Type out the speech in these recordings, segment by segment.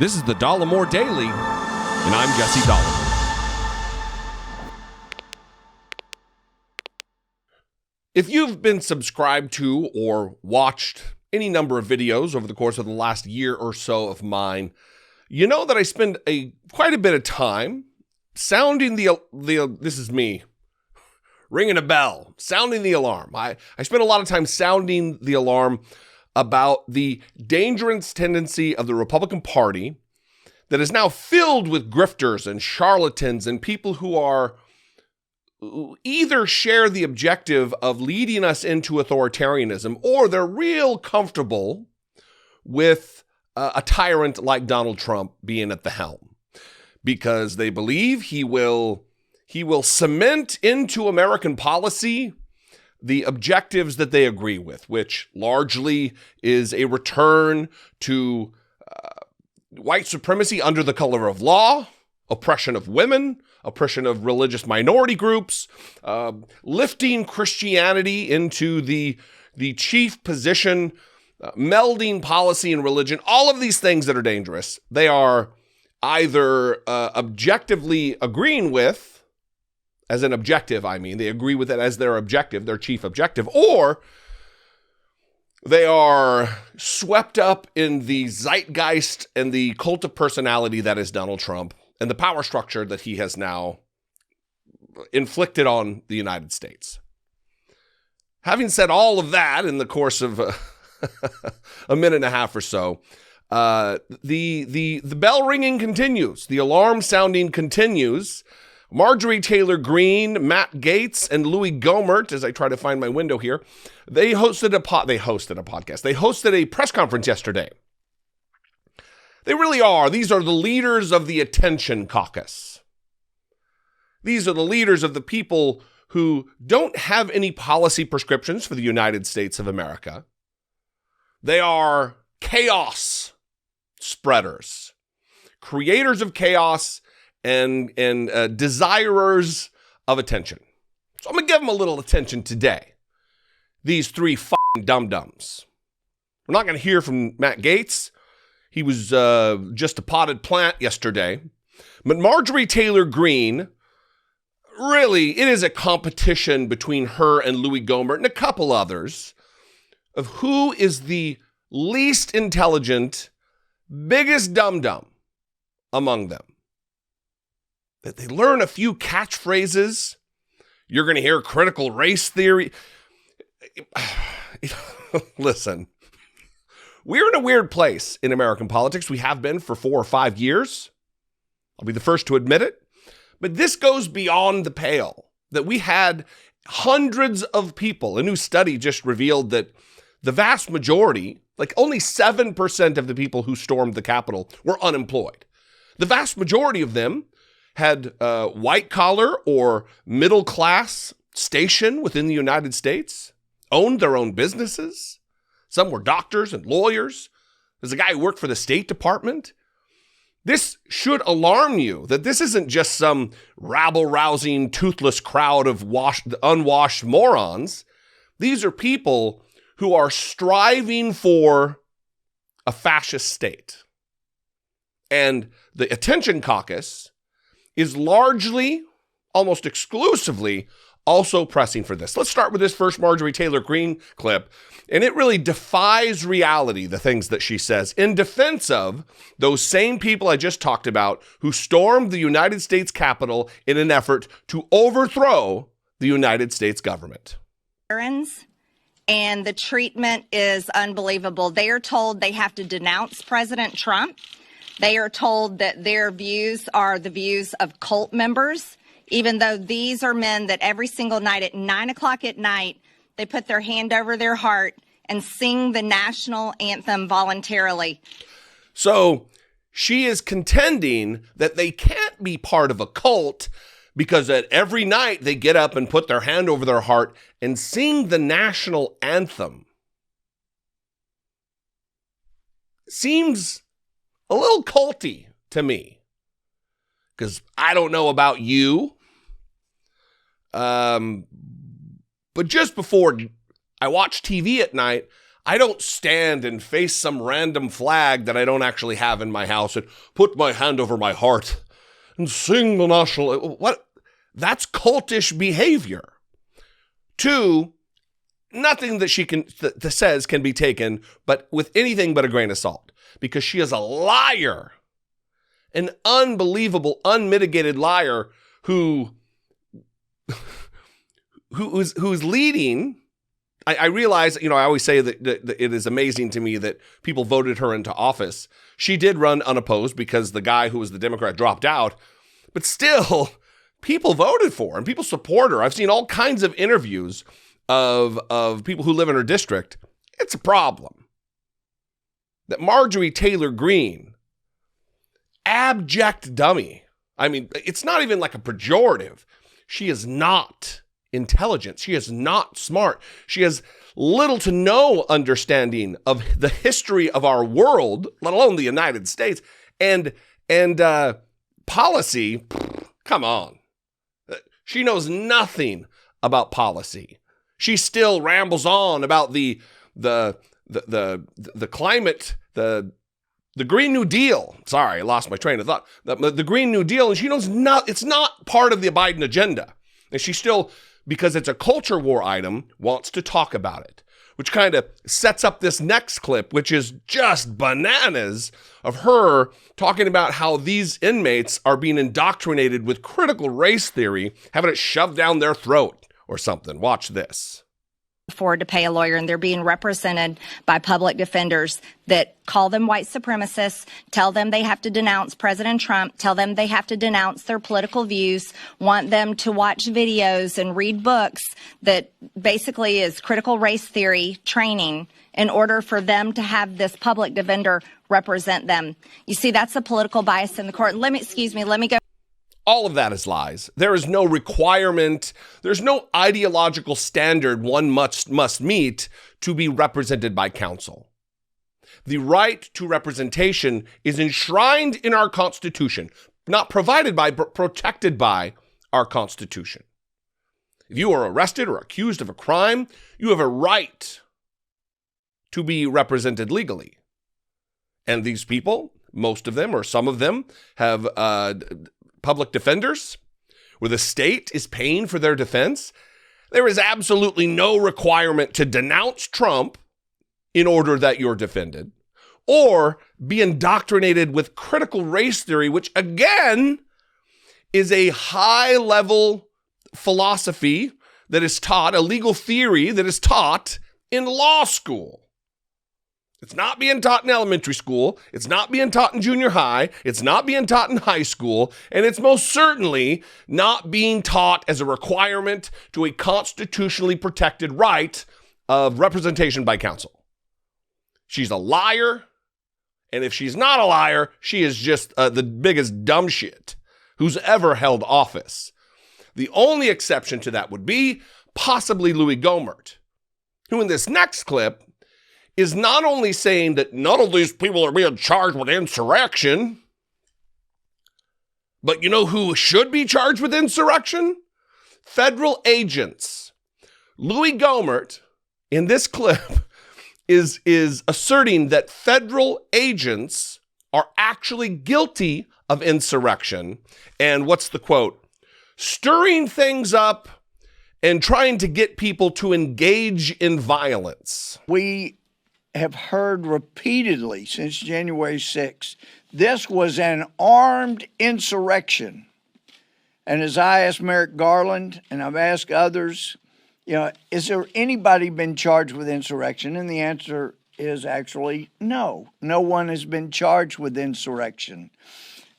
This is the Dollemore Daily, and I'm Jesse Dollemore. If you've been subscribed to or watched any number of videos over the course of the last year or so of mine, you know that I spend quite a bit of time sounding this is me, ringing a bell, sounding the alarm. I spend a lot of time sounding the alarm about the dangerous tendency of the Republican Party that is now filled with grifters and charlatans and people who either share the objective of leading us into authoritarianism, or they're real comfortable with a tyrant like Donald Trump being at the helm because they believe he will cement into American policy the objectives that they agree with, which largely is a return to white supremacy under the color of law, oppression of women, oppression of religious minority groups, lifting Christianity into the chief position, melding policy and religion, all of these things that are dangerous. They are either objectively agreeing with, as an objective, I mean, they agree with it as their objective, their chief objective, or they are swept up in the zeitgeist and the cult of personality that is Donald Trump and the power structure that he has now inflicted on the United States. Having said all of that in the course of a minute and a half or so, the bell ringing continues. The alarm sounding continues. Marjorie Taylor Greene, Matt Gaetz, and Louie Gohmert, as I try to find my window here, they hosted a podcast. They hosted a press conference yesterday. They really are. These are the leaders of the Attention Caucus. These are the leaders of the people who don't have any policy prescriptions for the United States of America. They are chaos spreaders, creators of chaos, and desirers of attention. So I'm going to give them a little attention today. These three fucking dum-dums. We're not going to hear from Matt Gaetz. He was just a potted plant yesterday. But Marjorie Taylor Greene, really, it is a competition between her and Louie Gohmert and a couple others of who is the least intelligent, biggest dum-dum among them. That they learn a few catchphrases. You're going to hear critical race theory. Listen, we're in a weird place in American politics. We have been for 4 or 5 years. I'll be the first to admit it. But this goes beyond the pale. That we had hundreds of people. A new study just revealed that the vast majority, like only 7% of the people who stormed the Capitol were unemployed. The vast majority of them had white collar or middle class station within the United States, owned their own businesses. Some were doctors and lawyers. There's a guy who worked for the State Department. This should alarm you that this isn't just some rabble-rousing, toothless crowd of unwashed morons. These are people who are striving for a fascist state. And the Attention Caucus is largely, almost exclusively, also pressing for this. Let's start with this first Marjorie Taylor Greene clip, and it really defies reality, the things that she says, in defense of those same people I just talked about who stormed the United States Capitol in an effort to overthrow the United States government. And the treatment is unbelievable. They are told they have to denounce President Trump. They are told that their views are the views of cult members, even though these are men that every single night at 9 o'clock at night, they put their hand over their heart and sing the national anthem voluntarily. So she is contending that they can't be part of a cult because at every night they get up and put their hand over their heart and sing the national anthem. Seems a little culty to me, because I don't know about you, but just before I watch TV at night, I don't stand and face some random flag that I don't actually have in my house and put my hand over my heart and sing the national. What? That's cultish behavior. 2, nothing that she says can be taken but with anything but a grain of salt, because she is a liar, an unbelievable, unmitigated liar who's leading. I realize, I always say that it is amazing to me that people voted her into office. She did run unopposed because the guy who was the Democrat dropped out, but still, people voted for her and people support her. I've seen all kinds of interviews of people who live in her district. It's a problem that Marjorie Taylor Greene, abject dummy. I mean, it's not even like a pejorative. She is not intelligent. She is not smart. She has little to no understanding of the history of our world, let alone the United States, and policy. Come on. She knows nothing about policy. She still rambles on about the climate, the Green New Deal. Sorry, I lost my train of thought. The Green New Deal, and she knows it's not part of the Biden agenda. And she still, because it's a culture war item, wants to talk about it, which kind of sets up this next clip, which is just bananas, of her talking about how these inmates are being indoctrinated with critical race theory, having it shoved down their throat or something. Watch this. Afford to pay a lawyer, and they're being represented by public defenders that call them white supremacists, tell them they have to denounce President Trump, tell them they have to denounce their political views, want them to watch videos and read books that basically is critical race theory training in order for them to have this public defender represent them. You see, that's a political bias in the court. Let me go. All of that is lies. There is no requirement. There's no ideological standard one must meet to be represented by counsel. The right to representation is enshrined in our Constitution, not provided by, but protected by our Constitution. If you are arrested or accused of a crime, you have a right to be represented legally. And these people, most of them or some of them, have public defenders, where the state is paying for their defense. There is absolutely no requirement to denounce Trump in order that you're defended, or be indoctrinated with critical race theory, which again is a high-level philosophy that is taught, a legal theory that is taught in law school. It's not being taught in elementary school. It's not being taught in junior high. It's not being taught in high school. And it's most certainly not being taught as a requirement to a constitutionally protected right of representation by counsel. She's a liar. And if she's not a liar, she is just the biggest dumb shit who's ever held office. The only exception to that would be possibly Louie Gohmert, who in this next clip is not only saying that none of these people are being charged with insurrection, but you know who should be charged with insurrection? Federal agents. Louie Gohmert, in this clip, is asserting that federal agents are actually guilty of insurrection. And what's the quote? Stirring things up and trying to get people to engage in violence. We have heard repeatedly since January 6th, this was an armed insurrection. And as I asked Merrick Garland, and I've asked others, is there anybody been charged with insurrection? And the answer is actually no. No one has been charged with insurrection.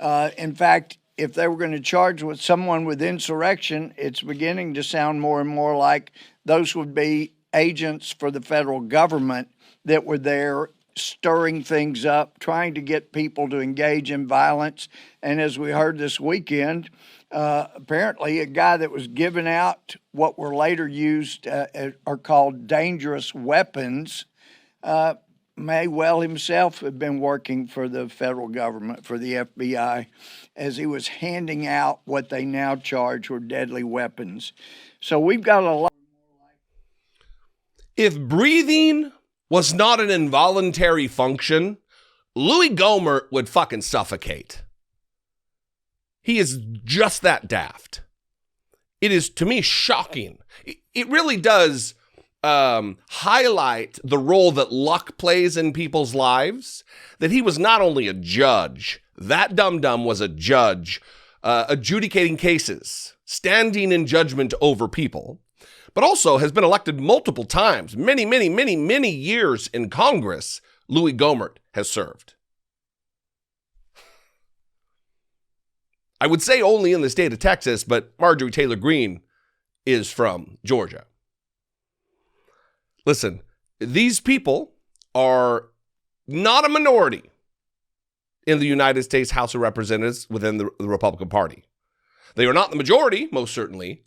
In fact, if they were going to charge with someone with insurrection, it's beginning to sound more and more like those would be agents for the federal government that were there stirring things up, trying to get people to engage in violence. And as we heard this weekend, apparently a guy that was giving out what were later used are called dangerous weapons may well himself have been working for the federal government, for the FBI, as he was handing out what they now charge were deadly weapons. So we've got a lot. If breathing was not an involuntary function, Louie Gohmert would fucking suffocate. He is just that daft. It is, to me, shocking. It really does highlight the role that luck plays in people's lives, that he was not only a judge, that dum-dum was a judge, adjudicating cases, standing in judgment over people, but also has been elected multiple times, many years in Congress. Louie Gohmert has served. I would say only in the state of Texas, but Marjorie Taylor Greene is from Georgia. Listen, these people are not a minority in the United States House of Representatives within the Republican Party. They are not the majority, most certainly,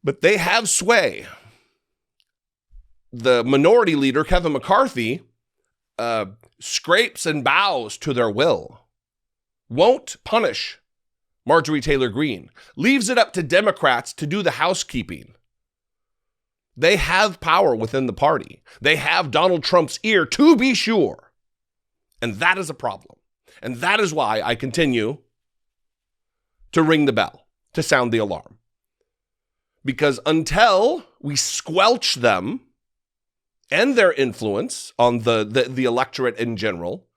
but they have sway. The minority leader, Kevin McCarthy, scrapes and bows to their will. Won't punish Marjorie Taylor Greene, leaves it up to Democrats to do the housekeeping. They have power within the party. They have Donald Trump's ear, to be sure. And that is a problem. And that is why I continue to ring the bell, to sound the alarm. Because until we squelch them and their influence on the electorate in general,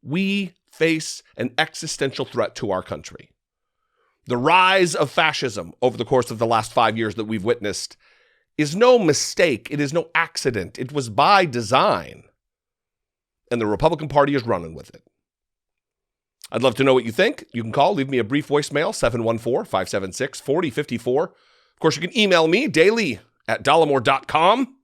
we face an existential threat to our country. The rise of fascism over the course of the last 5 years that we've witnessed is no mistake. It is no accident. It was by design. And the Republican Party is running with it. I'd love to know what you think. You can call, leave me a brief voicemail, 714-576-4054. Of course, you can email me daily at Dollemore.com.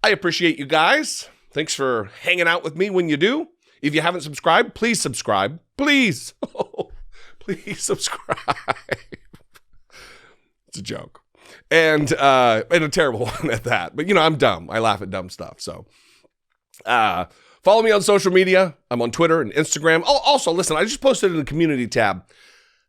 I appreciate you guys. Thanks for hanging out with me when you do. If you haven't subscribed, please subscribe. Please. Oh, please subscribe. It's a joke. And a terrible one at that. But, I'm dumb. I laugh at dumb stuff. So follow me on social media. I'm on Twitter and Instagram. Oh, also, listen, I just posted in the community tab.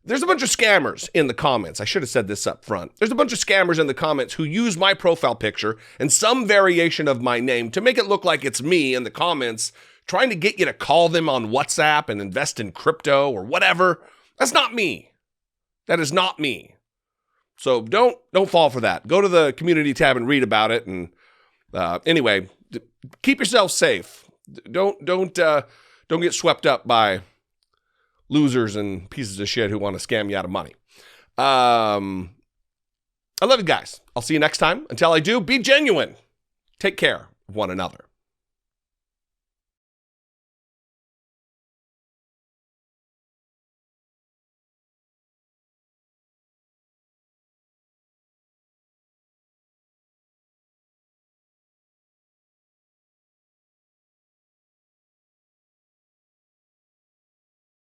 There's a bunch of scammers in the comments. I should have said this up front. There's a bunch of scammers in the comments who use my profile picture and some variation of my name to make it look like it's me in the comments, trying to get you to call them on WhatsApp and invest in crypto or whatever. That's not me. That is not me. So don't fall for that. Go to the community tab and read about it. And anyway, keep yourself safe. Don't get swept up by losers and pieces of shit who want to scam you out of money. I love you guys. I'll see you next time. Until I do, be genuine. Take care of one another.